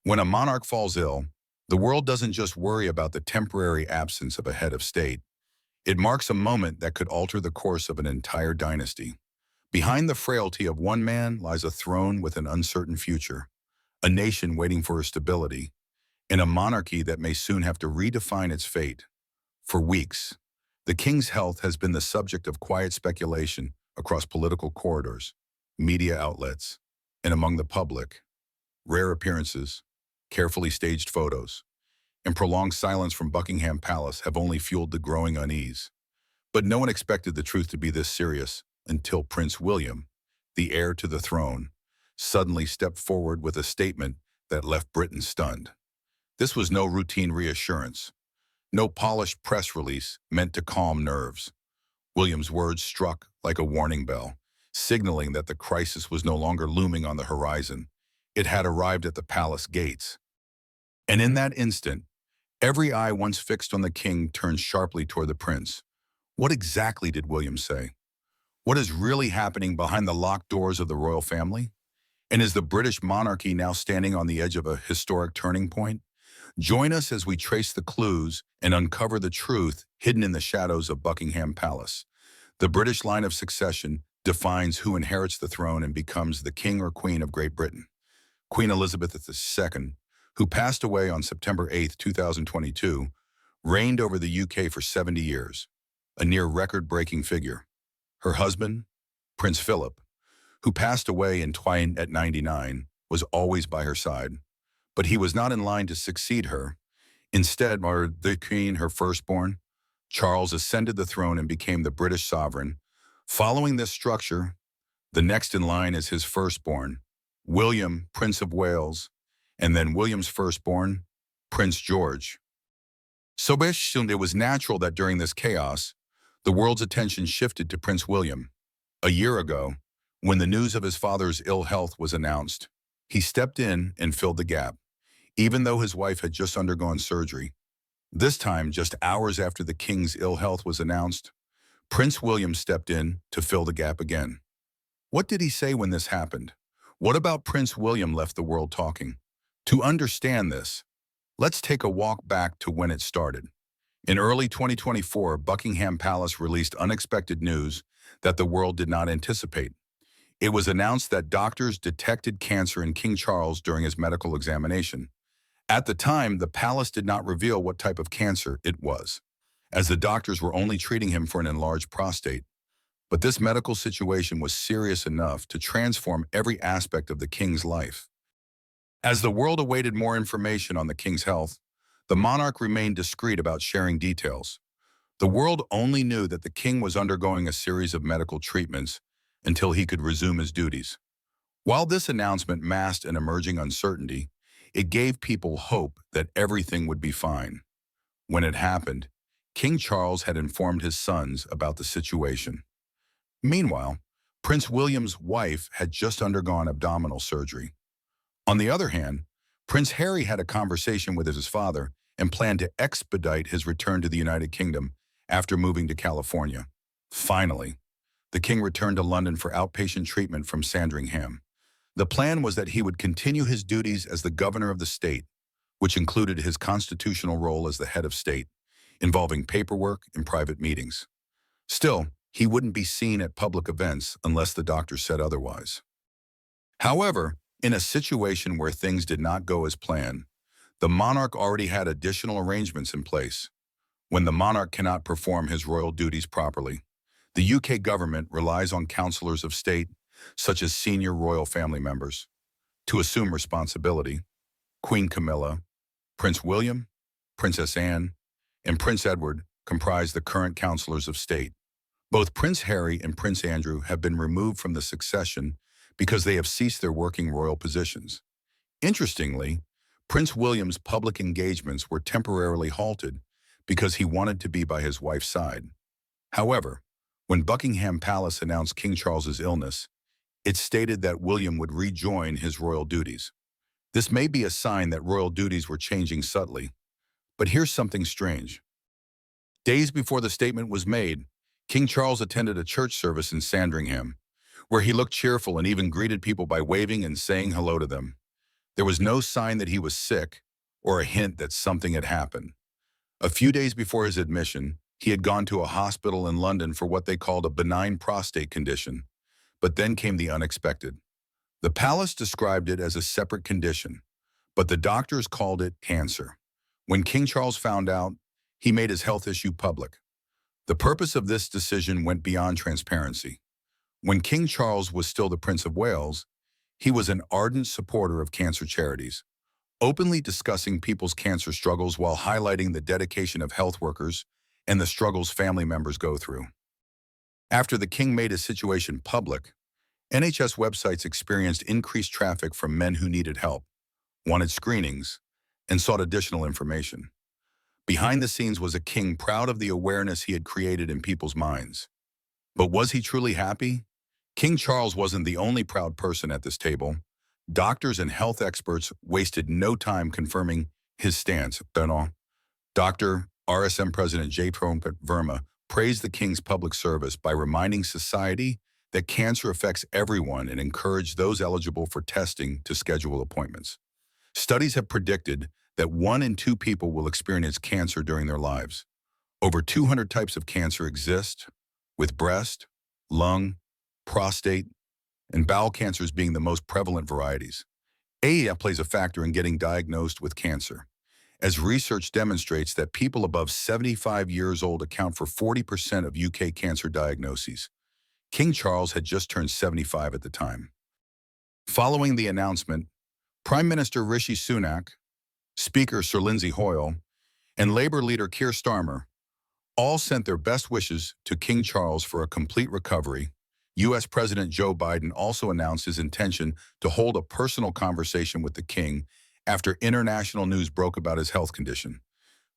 When a monarch falls ill, the world doesn't just worry about the temporary absence of a head of state. It marks a moment that could alter the course of an entire dynasty. Behind the frailty of one man lies a throne with an uncertain future, a nation waiting for stability, and a monarchy that may soon have to redefine its fate. For weeks, the king's health has been the subject of quiet speculation across political corridors, media outlets, and among the public. Rare appearances, carefully staged photos, and prolonged silence from Buckingham Palace have only fueled the growing unease. But no one expected the truth to be this serious until Prince William, the heir to the throne, suddenly stepped forward with a statement that left Britain stunned. This was no routine reassurance, no polished press release meant to calm nerves. William's words struck like a warning bell, signaling that the crisis was no longer looming on the horizon. It had arrived at the palace gates. And in that instant, every eye once fixed on the king turned sharply toward the prince. What exactly did William say? What is really happening behind the locked doors of the royal family? And is the British monarchy now standing on the edge of a historic turning point? Join us as we trace the clues and uncover the truth hidden in the shadows of Buckingham Palace. The British line of succession defines who inherits the throne and becomes the king or queen of Great Britain. Queen Elizabeth II, who passed away on September 8, 2022, reigned over the UK for 70 years, a near record-breaking figure. Her husband, Prince Philip, who passed away in at 99, was always by her side. But he was not in line to succeed her. Instead, the Queen, her firstborn, Charles ascended the throne and became the British sovereign. Following this structure, the next in line is his firstborn, William, Prince of Wales, and then William's firstborn, Prince George. So it was natural that during this chaos, the world's attention shifted to Prince William. A year ago, when the news of his father's ill health was announced, he stepped in and filled the gap, even though his wife had just undergone surgery. This time, just hours after the king's ill health was announced, Prince William stepped in to fill the gap again. What did he say when this happened? What about Prince William left the world talking? To understand this, let's take a walk back to when it started. In early 2024, Buckingham Palace released unexpected news that the world did not anticipate. It was announced that doctors detected cancer in King Charles during his medical examination. At the time, the palace did not reveal what type of cancer it was, as the doctors were only treating him for an enlarged prostate. But this medical situation was serious enough to transform every aspect of the king's life. As the world awaited more information on the king's health, the monarch remained discreet about sharing details. The world only knew that the king was undergoing a series of medical treatments until he could resume his duties. While this announcement masked an emerging uncertainty, it gave people hope that everything would be fine. When it happened, King Charles had informed his sons about the situation. Meanwhile, Prince William's wife had just undergone abdominal surgery. On the other hand, Prince Harry had a conversation with his father and planned to expedite his return to the United Kingdom after moving to California. Finally, the king returned to London for outpatient treatment from Sandringham. The plan was that he would continue his duties as the governor of the state, which included his constitutional role as the head of state, involving paperwork and private meetings. Still, he wouldn't be seen at public events unless the doctor said otherwise. However, in a situation where things did not go as planned, the monarch already had additional arrangements in place. When the monarch cannot perform his royal duties properly, the UK government relies on counselors of state, such as senior royal family members, to assume responsibility. Queen Camilla, Prince William, Princess Anne, and Prince Edward comprise the current counselors of state. Both Prince Harry and Prince Andrew have been removed from the succession because they have ceased their working royal positions. Interestingly, Prince William's public engagements were temporarily halted because he wanted to be by his wife's side. However, when Buckingham Palace announced King Charles's illness, it stated that William would rejoin his royal duties. This may be a sign that royal duties were changing subtly. But here's something strange. Days before the statement was made, King Charles attended a church service in Sandringham, where he looked cheerful and even greeted people by waving and saying hello to them. There was no sign that he was sick or a hint that something had happened. A few days before his admission, he had gone to a hospital in London for what they called a benign prostate condition. But then came the unexpected. The palace described it as a separate condition, but the doctors called it cancer. When King Charles found out, he made his health issue public. The purpose of this decision went beyond transparency. When King Charles was still the Prince of Wales, he was an ardent supporter of cancer charities, openly discussing people's cancer struggles while highlighting the dedication of health workers and the struggles family members go through. After the king made his situation public, NHS websites experienced increased traffic from men who needed help, wanted screenings, and sought additional information. Behind the scenes was a king proud of the awareness he had created in people's minds. But was he truly happy? King Charles wasn't the only proud person at this table. Doctors and health experts wasted no time confirming his stance. Dr. RSM President J. Trumpet Verma praised the king's public service by reminding society that cancer affects everyone and encouraged those eligible for testing to schedule appointments. Studies have predicted that 1 in 2 people will experience cancer during their lives. Over 200 types of cancer exist, with breast, lung, prostate, and bowel cancers being the most prevalent varieties. Age plays a factor in getting diagnosed with cancer, as research demonstrates that people above 75 years old account for 40% of UK cancer diagnoses. King Charles had just turned 75 at the time. Following the announcement, Prime Minister Rishi Sunak, Speaker Sir Lindsay Hoyle, and Labour leader Keir Starmer all sent their best wishes to King Charles for a complete recovery. U.S. President Joe Biden also announced his intention to hold a personal conversation with the king after international news broke about his health condition.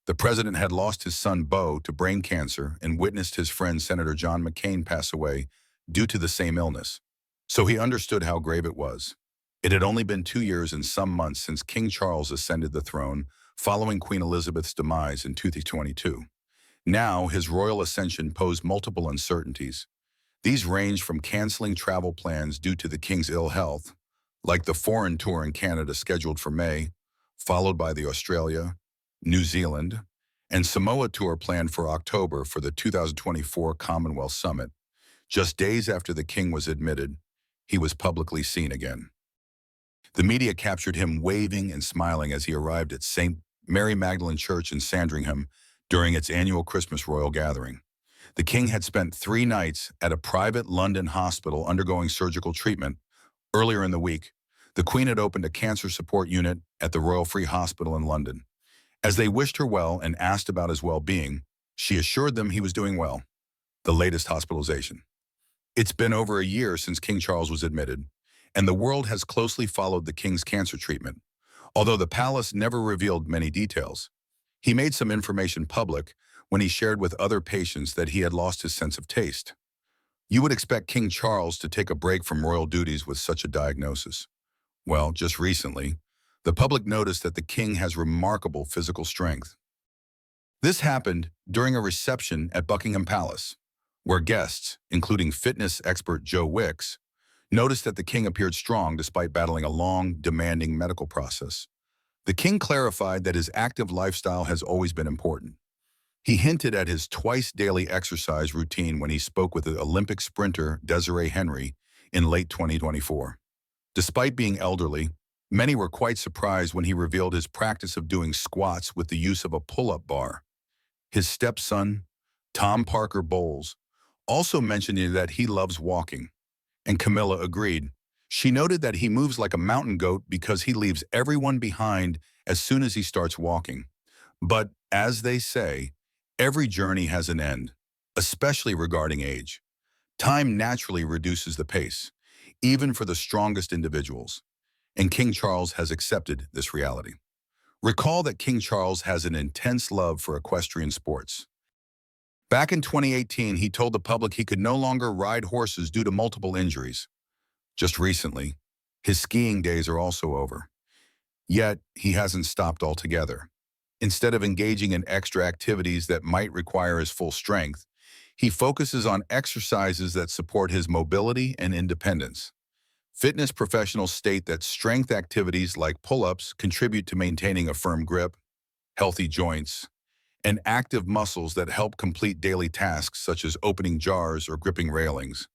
The president had lost his son Beau to brain cancer and witnessed his friend Senator John McCain pass away due to the same illness. So he understood how grave it was. It had only been 2 years and some months since King Charles ascended the throne following Queen Elizabeth's demise in 2022. Now, his royal ascension posed multiple uncertainties. These range from canceling travel plans due to the king's ill health, like the foreign tour in Canada scheduled for May, followed by the Australia, New Zealand, and Samoa tour planned for October for the 2024 Commonwealth Summit. Just days after the king was admitted, he was publicly seen again. The media captured him waving and smiling as he arrived at St. Mary Magdalene Church in Sandringham during its annual Christmas royal gathering. The king had spent 3 nights at a private London hospital undergoing surgical treatment. Earlier in the week, the Queen had opened a cancer support unit at the Royal Free Hospital in London. As they wished her well and asked about his well-being, she assured them he was doing well. The latest hospitalization. It's been over a year since King Charles was admitted, and the world has closely followed the king's cancer treatment. Although the palace never revealed many details, he made some information public when he shared with other patients that he had lost his sense of taste. You would expect King Charles to take a break from royal duties with such a diagnosis. Well, just recently, the public noticed that the king has remarkable physical strength. This happened during a reception at Buckingham Palace, where guests, including fitness expert Joe Wicks, noticed that the king appeared strong despite battling a long, demanding medical process. The king clarified that his active lifestyle has always been important. He hinted at his twice-daily exercise routine when he spoke with the Olympic sprinter Desiree Henry in late 2024. Despite being elderly, many were quite surprised when he revealed his practice of doing squats with the use of a pull-up bar. His stepson, Tom Parker Bowles, also mentioned that he loves walking, and Camilla agreed. She noted that he moves like a mountain goat because he leaves everyone behind as soon as he starts walking. But, as they say, every journey has an end, especially regarding age. Time naturally reduces the pace, even for the strongest individuals, and King Charles has accepted this reality. Recall that King Charles has an intense love for equestrian sports. Back in 2018, he told the public he could no longer ride horses due to multiple injuries. Just recently, his skiing days are also over. Yet, he hasn't stopped altogether. Instead of engaging in extra activities that might require his full strength, he focuses on exercises that support his mobility and independence. Fitness professionals state that strength activities like pull-ups contribute to maintaining a firm grip, healthy joints, and active muscles that help complete daily tasks such as opening jars or gripping railings.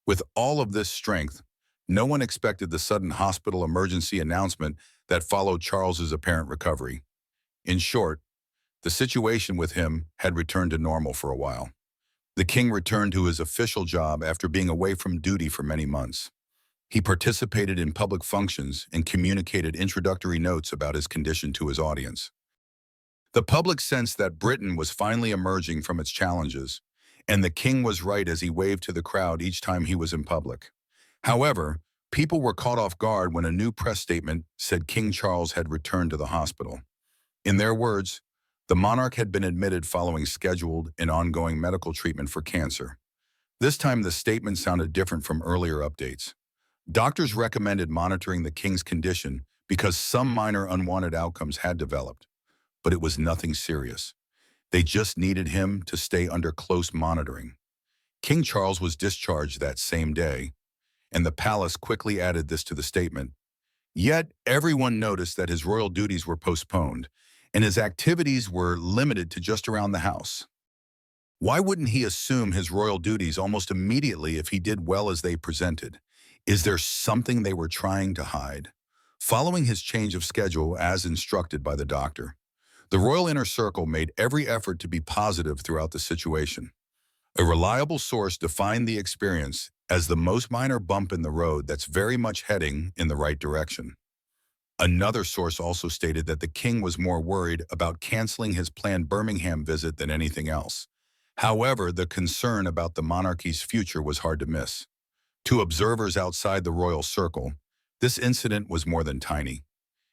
With all of this strength, no one expected the sudden hospital emergency announcement that followed Charles's apparent recovery. In short, the situation with him had returned to normal for a while. The king returned to his official job after being away from duty for many months. He participated in public functions and communicated introductory notes about his condition to his audience. The public sensed that Britain was finally emerging from its challenges, and the king was right as he waved to the crowd each time he was in public. However, people were caught off guard when a new press statement said King Charles had returned to the hospital. In their words, the monarch had been admitted following scheduled and ongoing medical treatment for cancer. This time the statement sounded different from earlier updates. Doctors recommended monitoring the king's condition because some minor unwanted outcomes had developed, but it was nothing serious. They just needed him to stay under close monitoring. King Charles was discharged that same day, and the palace quickly added this to the statement. Yet, everyone noticed that his royal duties were postponed, and his activities were limited to just around the house. Why wouldn't he assume his royal duties almost immediately if he did well as they presented? Is there something they were trying to hide? Following his change of schedule as instructed by the doctor, the royal inner circle made every effort to be positive throughout the situation. A reliable source defined the experience as the most minor bump in the road that's very much heading in the right direction. Another source also stated that the king was more worried about canceling his planned Birmingham visit than anything else. However, the concern about the monarchy's future was hard to miss. To observers outside the royal circle, this incident was more than tiny.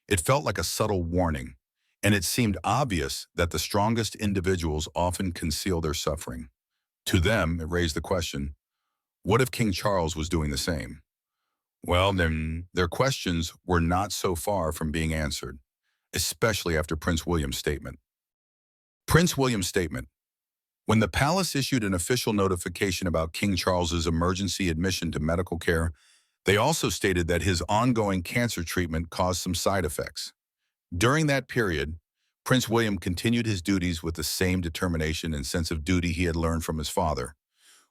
It felt like a subtle warning, and it seemed obvious that the strongest individuals often conceal their suffering. To them, it raised the question, what if King Charles was doing the same? Well, then, their questions were not so far from being answered, especially after Prince William's statement. Prince William's statement. When the palace issued an official notification about King Charles's emergency admission to medical care, they also stated that his ongoing cancer treatment caused some side effects. During that period, Prince William continued his duties with the same determination and sense of duty he had learned from his father.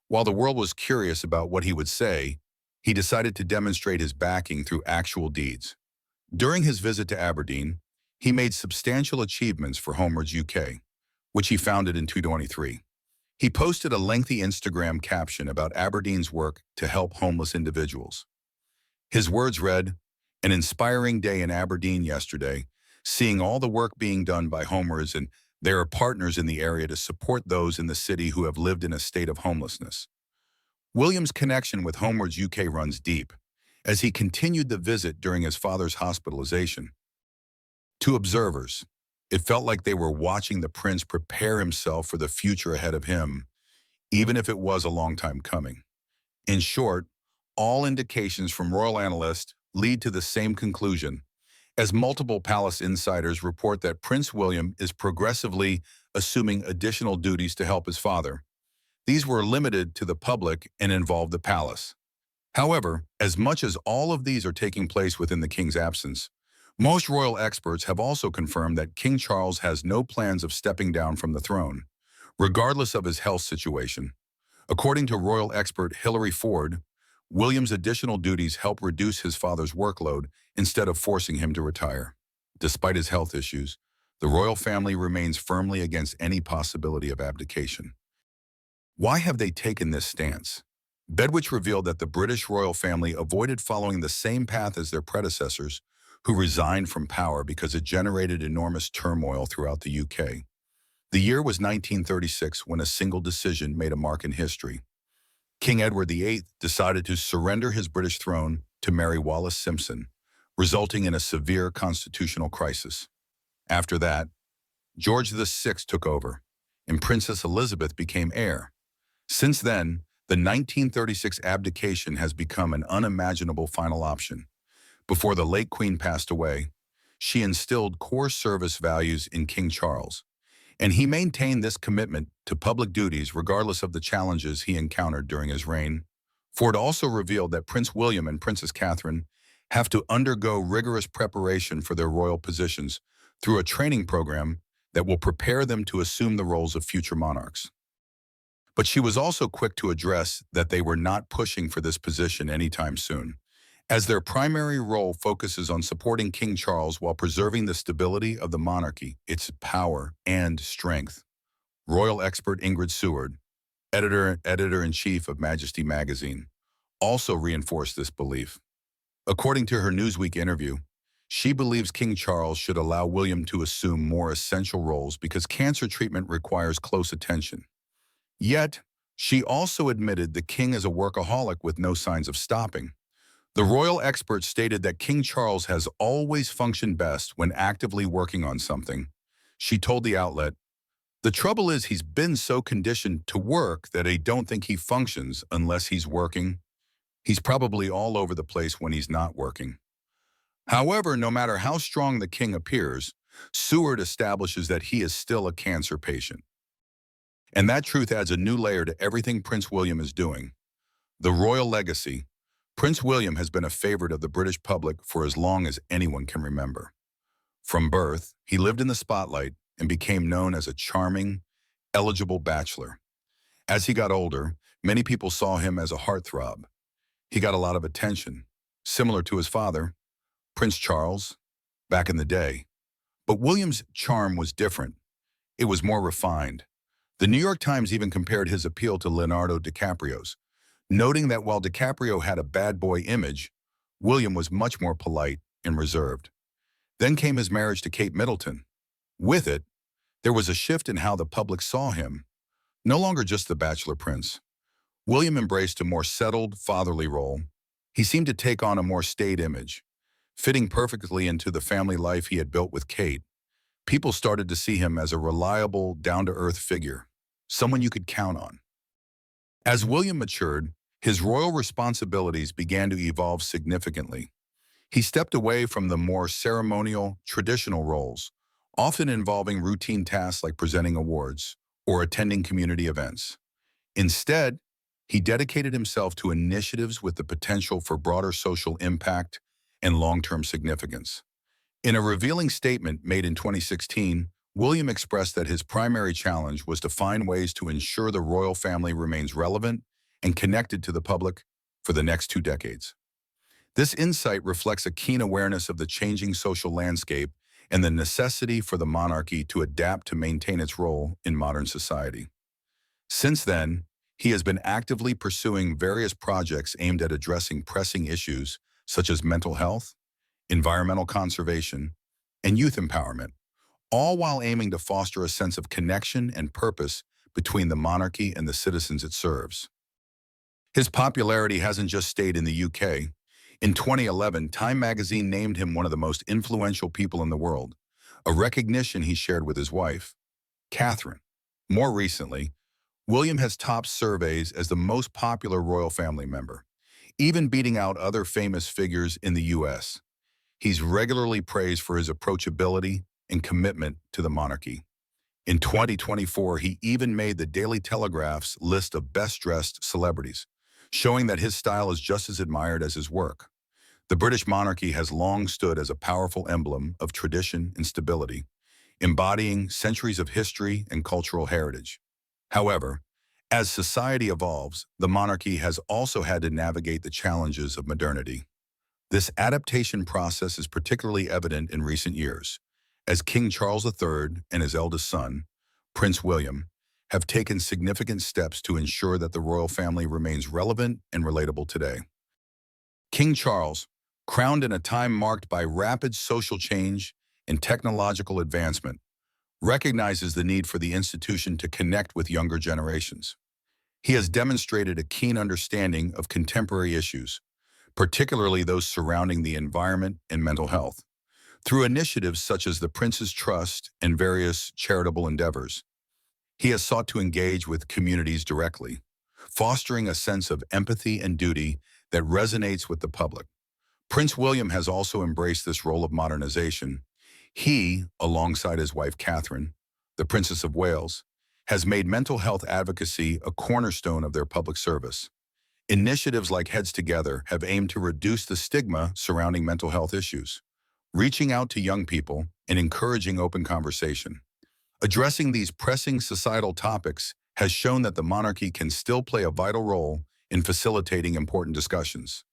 While the world was curious about what he would say, he decided to demonstrate his backing through actual deeds. During his visit to Aberdeen, he made substantial achievements for Homewards UK, which he founded in 2023. He posted a lengthy Instagram caption about Aberdeen's work to help homeless individuals. His words read, "An inspiring day in Aberdeen yesterday, seeing all the work being done by Homewards and their partners in the area to support those in the city who have lived in a state of homelessness." William's connection with Homewards UK runs deep, as he continued the visit during his father's hospitalization. To observers, it felt like they were watching the prince prepare himself for the future ahead of him, even if it was a long time coming. In short, all indications from royal analysts lead to the same conclusion, as multiple palace insiders report that Prince William is progressively assuming additional duties to help his father. These were limited to the public and involved the palace. However, as much as all of these are taking place within the king's absence, most royal experts have also confirmed that King Charles has no plans of stepping down from the throne, regardless of his health situation. According to royal expert Hilary Ford, William's additional duties help reduce his father's workload instead of forcing him to retire. Despite his health issues, the royal family remains firmly against any possibility of abdication. Why have they taken this stance? Bedwich revealed that the British royal family avoided following the same path as their predecessors, who resigned from power because it generated enormous turmoil throughout the UK. The year was 1936 when a single decision made a mark in history. King Edward VIII decided to surrender his British throne to Mary Wallis Simpson, resulting in a severe constitutional crisis. After that, George VI took over, and Princess Elizabeth became heir. Since then, the 1936 abdication has become an unimaginable final option. Before the late Queen passed away, she instilled core service values in King Charles, and he maintained this commitment to public duties regardless of the challenges he encountered during his reign. Ford also revealed that Prince William and Princess Catherine have to undergo rigorous preparation for their royal positions through a training program that will prepare them to assume the roles of future monarchs. But she was also quick to address that they were not pushing for this position anytime soon, as their primary role focuses on supporting King Charles while preserving the stability of the monarchy, its power and strength. Royal expert Ingrid Seward, editor-in-chief of Majesty magazine, also reinforced this belief. According to her Newsweek interview, she believes King Charles should allow William to assume more essential roles because cancer treatment requires close attention. Yet, she also admitted the king is a workaholic with no signs of stopping. The royal expert stated that King Charles has always functioned best when actively working on something. She told the outlet, "The trouble is he's been so conditioned to work that I don't think he functions unless he's working. He's probably all over the place when he's not working." However, no matter how strong the king appears, Seward establishes that he is still a cancer patient. And that truth adds a new layer to everything Prince William is doing. The royal legacy. Prince William has been a favorite of the British public for as long as anyone can remember. From birth, he lived in the spotlight and became known as a charming, eligible bachelor. As he got older, many people saw him as a heartthrob. He got a lot of attention, similar to his father, Prince Charles, back in the day. But William's charm was different. It was more refined. The New York Times even compared his appeal to Leonardo DiCaprio's, noting that while DiCaprio had a bad boy image, William was much more polite and reserved. Then came his marriage to Kate Middleton. With it, there was a shift in how the public saw him. No longer just the bachelor prince. William embraced a more settled, fatherly role. He seemed to take on a more staid image, fitting perfectly into the family life he had built with Kate. People started to see him as a reliable, down-to-earth figure, someone you could count on. As William matured, his royal responsibilities began to evolve significantly. He stepped away from the more ceremonial, traditional roles, often involving routine tasks like presenting awards or attending community events. Instead, he dedicated himself to initiatives with the potential for broader social impact and long-term significance. In a revealing statement made in 2016, William expressed that his primary challenge was to find ways to ensure the royal family remains relevant and connected to the public for the next 2 decades. This insight reflects a keen awareness of the changing social landscape and the necessity for the monarchy to adapt to maintain its role in modern society. Since then, he has been actively pursuing various projects aimed at addressing pressing issues such as mental health, environmental conservation, and youth empowerment, all while aiming to foster a sense of connection and purpose between the monarchy and the citizens it serves. His popularity hasn't just stayed in the UK. In 2011, Time magazine named him one of the most influential people in the world, a recognition he shared with his wife, Catherine. More recently, William has topped surveys as the most popular royal family member, even beating out other famous figures in the US. He's regularly praised for his approachability and commitment to the monarchy. In 2024, he even made the Daily Telegraph's list of best-dressed celebrities, showing that his style is just as admired as his work. The British monarchy has long stood as a powerful emblem of tradition and stability, embodying centuries of history and cultural heritage. However, as society evolves, the monarchy has also had to navigate the challenges of modernity. This adaptation process is particularly evident in recent years, as King Charles III and his eldest son, Prince William, have taken significant steps to ensure that the royal family remains relevant and relatable today. King Charles, crowned in a time marked by rapid social change and technological advancement, recognizes the need for the institution to connect with younger generations. He has demonstrated a keen understanding of contemporary issues, particularly those surrounding the environment and mental health, through initiatives such as the Prince's Trust and various charitable endeavors. He has sought to engage with communities directly, fostering a sense of empathy and duty that resonates with the public. Prince William has also embraced this role of modernization. He, alongside his wife Catherine, the Princess of Wales, has made mental health advocacy a cornerstone of their public service. Initiatives like Heads Together have aimed to reduce the stigma surrounding mental health issues, reaching out to young people and encouraging open conversation. Addressing these pressing societal topics has shown that the monarchy can still play a vital role in facilitating important discussions.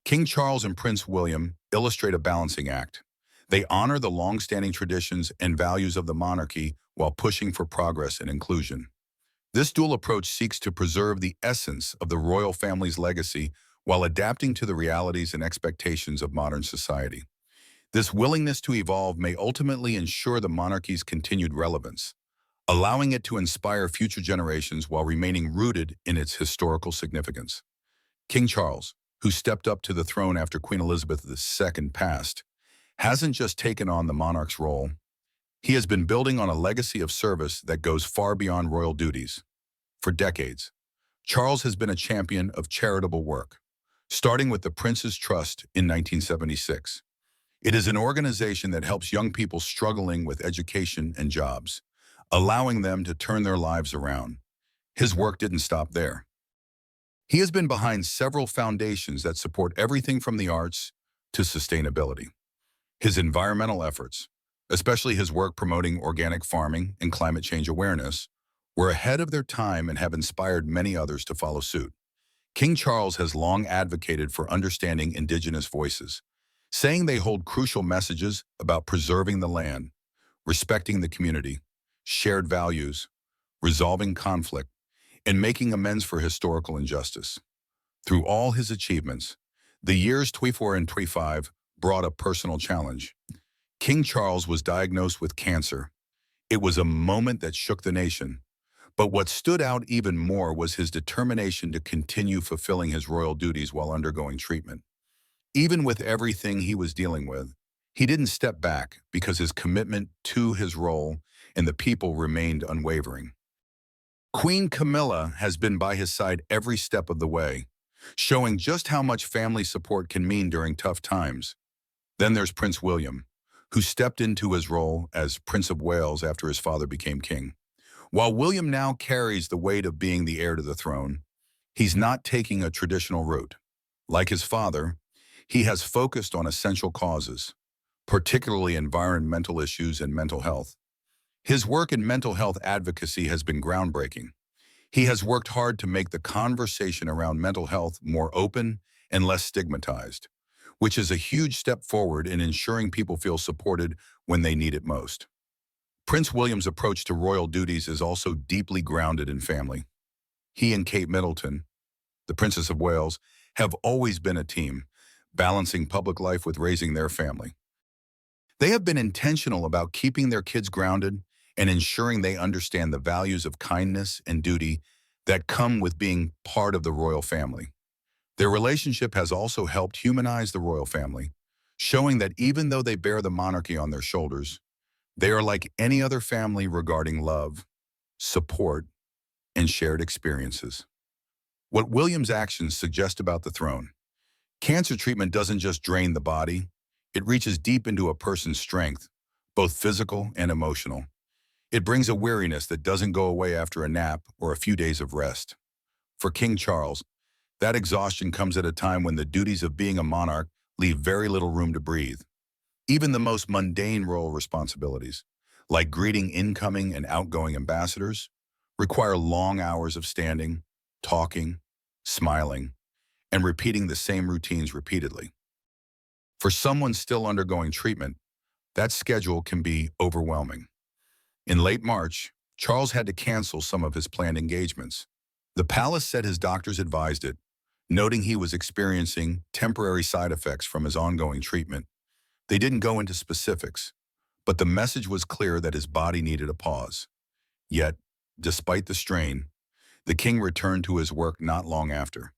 King Charles and Prince William illustrate a balancing act. They honor the long-standing traditions and values of the monarchy while pushing for progress and inclusion. This dual approach seeks to preserve the essence of the royal family's legacy while adapting to the realities and expectations of modern society. This willingness to evolve may ultimately ensure the monarchy's continued relevance, allowing it to inspire future generations while remaining rooted in its historical significance. King Charles, who stepped up to the throne after Queen Elizabeth II passed, hasn't just taken on the monarch's role. He has been building on a legacy of service that goes far beyond royal duties. For decades, Charles has been a champion of charitable work, starting with the Prince's Trust in 1976. It is an organization that helps young people struggling with education and jobs, allowing them to turn their lives around. His work didn't stop there. He has been behind several foundations that support everything from the arts to sustainability. His environmental efforts, especially his work promoting organic farming and climate change awareness, were ahead of their time and have inspired many others to follow suit. King Charles has long advocated for understanding indigenous voices, saying they hold crucial messages about preserving the land, respecting the community, shared values, resolving conflict, and making amends for historical injustice. Through all his achievements, the years 24 and 25 brought a personal challenge. King Charles was diagnosed with cancer. It was a moment that shook the nation. But what stood out even more was his determination to continue fulfilling his royal duties while undergoing treatment. Even with everything he was dealing with, he didn't step back because his commitment to his role and the people remained unwavering. Queen Camilla has been by his side every step of the way, showing just how much family support can mean during tough times. Then there's Prince William, who stepped into his role as Prince of Wales after his father became king. While William now carries the weight of being the heir to the throne, he's not taking a traditional route. Like his father, he has focused on essential causes, particularly environmental issues and mental health. His work in mental health advocacy has been groundbreaking. He has worked hard to make the conversation around mental health more open and less stigmatized, which is a huge step forward in ensuring people feel supported when they need it most. Prince William's approach to royal duties is also deeply grounded in family. He and Kate Middleton, the Princess of Wales, have always been a team, balancing public life with raising their family. They have been intentional about keeping their kids grounded and ensuring they understand the values of kindness and duty that come with being part of the royal family. Their relationship has also helped humanize the royal family, showing that even though they bear the monarchy on their shoulders, they are like any other family regarding love, support, and shared experiences. What William's actions suggest about the throne: cancer treatment doesn't just drain the body, it reaches deep into a person's strength, both physical and emotional. It brings a weariness that doesn't go away after a nap or a few days of rest. For King Charles, that exhaustion comes at a time when the duties of being a monarch leave very little room to breathe. Even the most mundane royal responsibilities, like greeting incoming and outgoing ambassadors, require long hours of standing, talking, smiling, and repeating the same routines repeatedly. For someone still undergoing treatment, that schedule can be overwhelming. In late March, Charles had to cancel some of his planned engagements. The palace said his doctors advised it, noting he was experiencing temporary side effects from his ongoing treatment. They didn't go into specifics, but the message was clear that his body needed a pause. Yet, despite the strain, the king returned to his work not long after.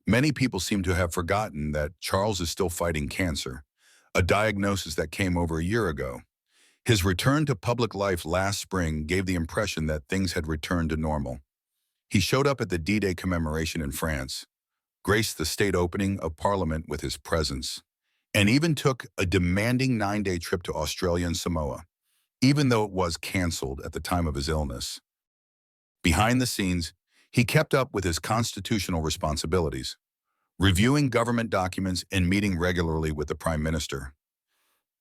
Many people seem to have forgotten that Charles is still fighting cancer, a diagnosis that came over a year ago. His return to public life last spring gave the impression that things had returned to normal. He showed up at the D-Day commemoration in France, graced the state opening of Parliament with his presence, and even took a demanding 9-day trip to Australia and Samoa, even though it was canceled at the time of his illness. Behind the scenes, He kept up with his constitutional responsibilities, reviewing government documents and meeting regularly with the Prime Minister.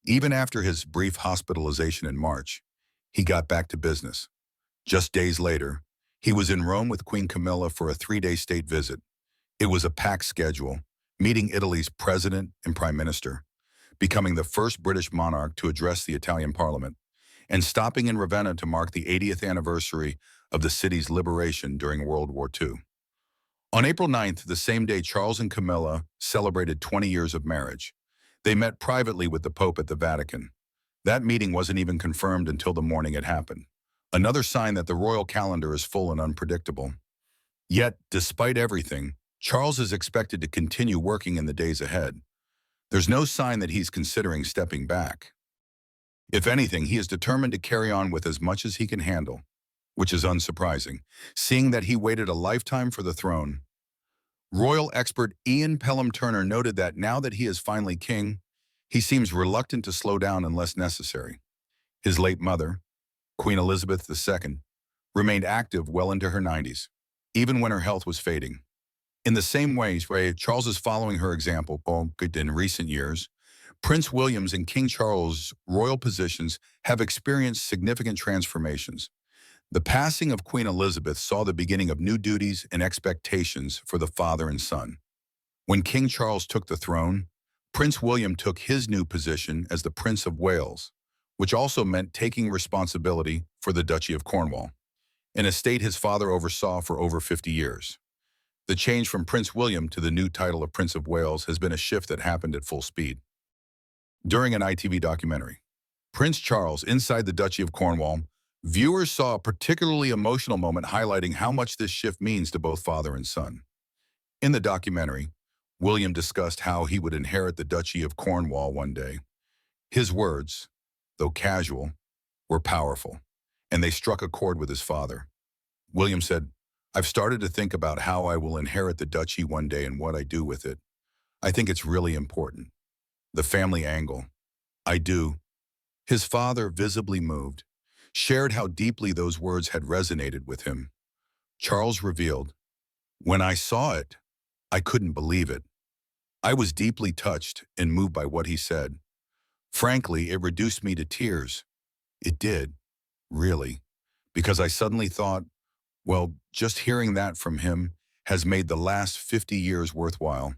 Even after his brief hospitalization in March, he got back to business. Just days later, he was in Rome with Queen Camilla for a 3-day state visit. It was a packed schedule, meeting Italy's president and prime minister, becoming the first British monarch to address the Italian parliament, and stopping in Ravenna to mark the 80th anniversary of the city's liberation during World War II. On April 9th, the same day Charles and Camilla celebrated 20 years of marriage, they met privately with the Pope at the Vatican. That meeting wasn't even confirmed until the morning it happened. Another sign that the royal calendar is full and unpredictable. Yet, despite everything, Charles is expected to continue working in the days ahead. There's no sign that he's considering stepping back. If anything, he is determined to carry on with as much as he can handle, which is unsurprising, seeing that he waited a lifetime for the throne. Royal expert Ian Pelham-Turner noted that now that he is finally king, he seems reluctant to slow down unless necessary. His late mother, Queen Elizabeth II, remained active well into her 90s, even when her health was fading. In the same way, Charles is following her example in recent years. Prince William's and King Charles' royal positions have experienced significant transformations. The passing of Queen Elizabeth saw the beginning of new duties and expectations for the father and son. When King Charles took the throne, Prince William took his new position as the Prince of Wales, which also meant taking responsibility for the Duchy of Cornwall, an estate his father oversaw for over 50 years. The change from Prince William to the new title of Prince of Wales has been a shift that happened at full speed. During an ITV documentary, Prince Charles Inside the Duchy of Cornwall, viewers saw a particularly emotional moment highlighting how much this shift means to both father and son. In the documentary, William discussed how he would inherit the Duchy of Cornwall one day. His words, though casual, were powerful, and they struck a chord with his father. William said, "I've started to think about how I will inherit the duchy one day and what I do with it. I think it's really important. The family angle. I do." His father, visibly moved, shared how deeply those words had resonated with him. Charles revealed, "When I saw it, I couldn't believe it. I was deeply touched and moved by what he said. Frankly, it reduced me to tears. It did, really, because I suddenly thought, well, just hearing that from him has made the last 50 years worthwhile."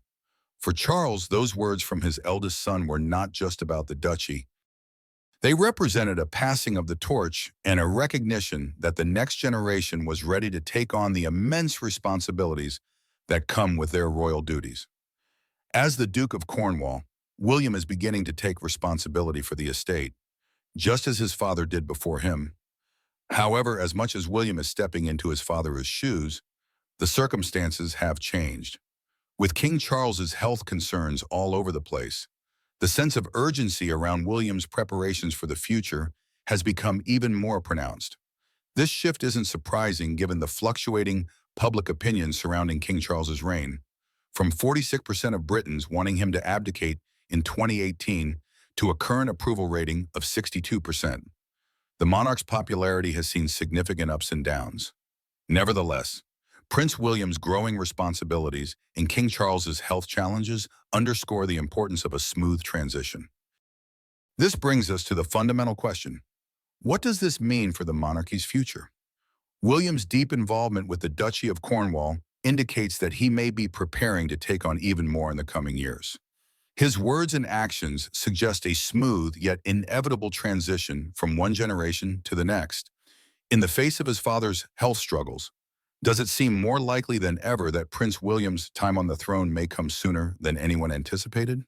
For Charles, those words from his eldest son were not just about the duchy. They represented a passing of the torch and a recognition that the next generation was ready to take on the immense responsibilities that come with their royal duties. As the Duke of Cornwall, William is beginning to take responsibility for the estate, just as his father did before him. However, as much as William is stepping into his father's shoes, the circumstances have changed. With King Charles's health concerns all over the place, the sense of urgency around William's preparations for the future has become even more pronounced. This shift isn't surprising given the fluctuating public opinion surrounding King Charles's reign, from 46% of Britons wanting him to abdicate in 2018 to a current approval rating of 62%. The monarch's popularity has seen significant ups and downs. Nevertheless, Prince William's growing responsibilities and King Charles's health challenges underscore the importance of a smooth transition. This brings us to the fundamental question: what does this mean for the monarchy's future? William's deep involvement with the Duchy of Cornwall indicates that he may be preparing to take on even more in the coming years. His words and actions suggest a smooth yet inevitable transition from one generation to the next. In the face of his father's health struggles, does it seem more likely than ever that Prince William's time on the throne may come sooner than anyone anticipated?